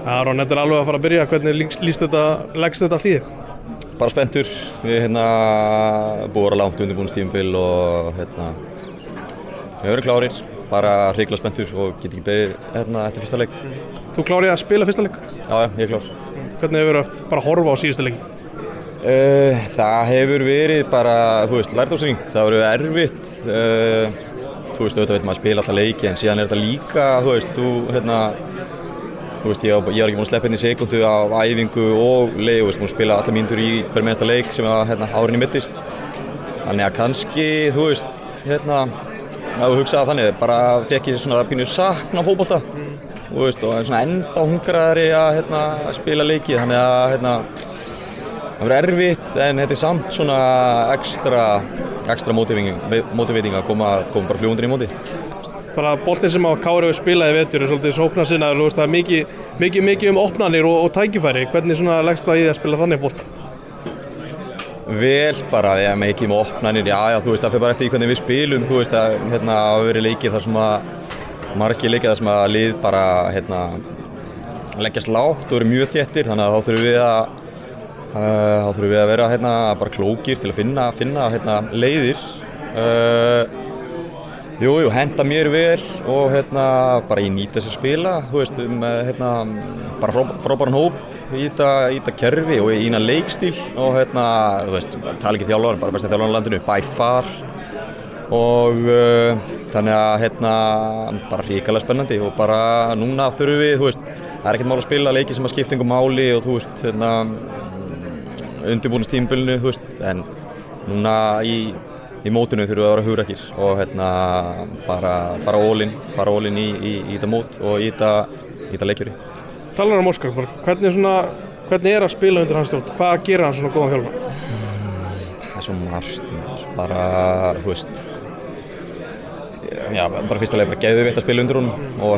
Aron, þetta alveg að fara að byrja. Hvernig leggst þetta allt í þig? Bara spenntur. Við búum að langt undirbúningstímabil og við verðum klárir. Bara hrikalega spenntur og get ekki beðið eftir fyrsta leik. Þú klárið að spila fyrsta leik? Já, ég er klár. Hvernig hefur verið að bara horfa á síðustu leiki? Það hefur verið bara, lærdómsríkt. Það hefur verið erfitt. Auðvitað veit maður að spila alltaf leiki en síðan er þetta líka, ég var ekki búinn að sleppa inn í sekundu af æfingu og leik, búinn að spila allar mínútur í hverjum einasta leik sem árinni mittist. Þannig að kannski, að þú hugsaði þannig, bara fekk ég svona pínu sakna fótbolta og svona ennþá hungraðari að spila leiki, þannig að það verður erfitt en þetta er samt svona ekstra mótivering að koma bara fljúgundir í móti. Bara boltinn sem Kári hefur spilað í vetur er svolítið sóknarsinnaður, það er mikið opnanir og tækifæri. Hvernig leggst það í því að spila þannig bolta? Vel bara, mikið með opnanir, það fyrir bara eftir hvernig við spilum, að vera leikir þar sem margir leikir þar sem að lið bara leggjast lágt og eru mjög þéttir, þannig að þá þurfum við að vera bara klókir til að finna leiðir. Henta mér vel og bara ég nýta þess að spila, bara frábæran hóp í þetta kerfi og í leikstíl og tala ekki þjálfari, bara besta þjálfari á landinu, by far og þannig að bara hrikalega spennandi og bara núna þurfum við, það er ekkert mál að spila leiki sem að skipta einhver máli og undirbúningstímabilinu, en núna í mótinu þurfum við að vera hugrakir og bara fara all in í þetta mót og í þetta leikjuri. Talar Óskar, hvernig er að spila undir hans stjórn? Hvað gerir hann svona góðan þjálfara? Það er svo margt, bara bara fyrsta leik bara geðveikt að spila undir honum og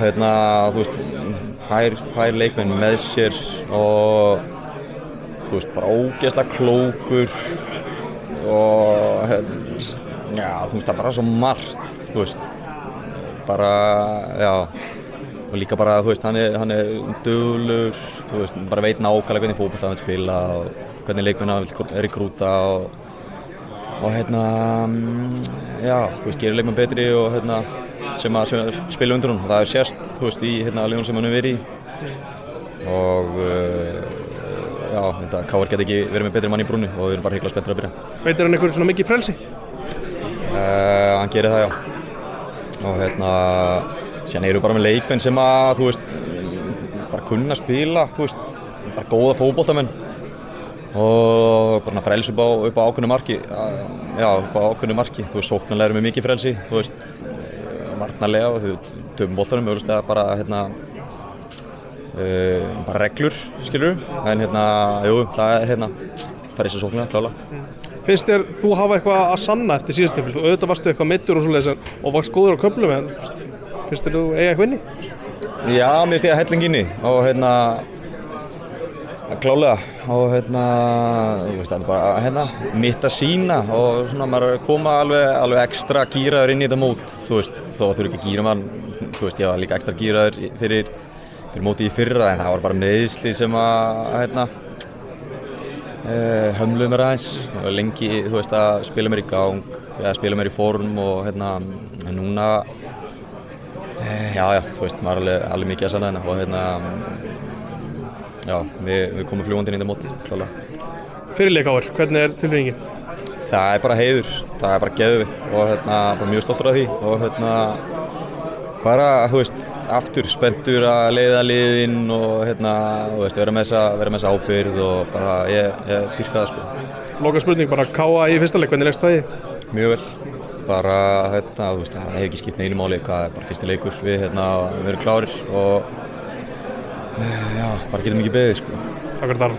fær leikmenn með sér og bara ógeðslega klókur og það er bara svo margt, bara, og líka bara, hann er duglegur, bara veit nákvæmlega hvernig fótbolta hann vil spila og hvernig leikmenn hann vil rekrúta og gerir leikmenn betri og sem að spila undir honum. Það er sérst, í liðunum sem hann er verið í og Kári geti ekki verið með betri mann í brúnni og við erum bara hrikalega spenntir að byrja. Veitir hann eitthvað svona mikið frelsi? Hann gerir það, og síðan eru bara með leikmenn sem að, bara kunna spila, bara góða fótboltamenn og bara frelsi upp á ákveðnu marki, sóknarlega eru með mikið frelsi, varnarlega og töfum boltanum, auðvitað bara bara reglur, skilur, en það er farið sér sóknarlega, klálega. Finnst þér þú hafa eitthvað að sanna eftir síðast tímabil? Þú auðvitað varstu eitthvað meiddur og svoleiðis og varst góður á köflum, en finnst þér þú eiga eitthvað inni? Já, mér finnst ég að helling inni og klálega og það er bara mitt að sína og svona maður koma alveg ekstra gíraður inn í þetta mót, þó að þurfi ekki að gíra mann, ég var líka ekstra gíraður fyrir mótið í fyrra en það var bara meiðsli sem að hömluðu mér aðeins og lengi að spila mér í gang eða spila mér í form og núna maður er alveg mikið að sanna og við komum fljúgandi inn í þetta mót, klálega. Fyrirleik Kári, hvernig er tilfinningin? Það er bara heiður, það er bara geðveikt og bara mjög stoltur af því og bara, aftur spenntur að leiða liðinn og vera með þessa ábyrgð og bara ég dýrka það, Loka spurning, bara Káa í fyrsta leik, hvernig leggst það í? Mjög vel, bara það hefur ekki skipt neinu máli hvað er bara fyrsti leikur, við erum klárir og bara getum ekki beðið, Takk fyrir það.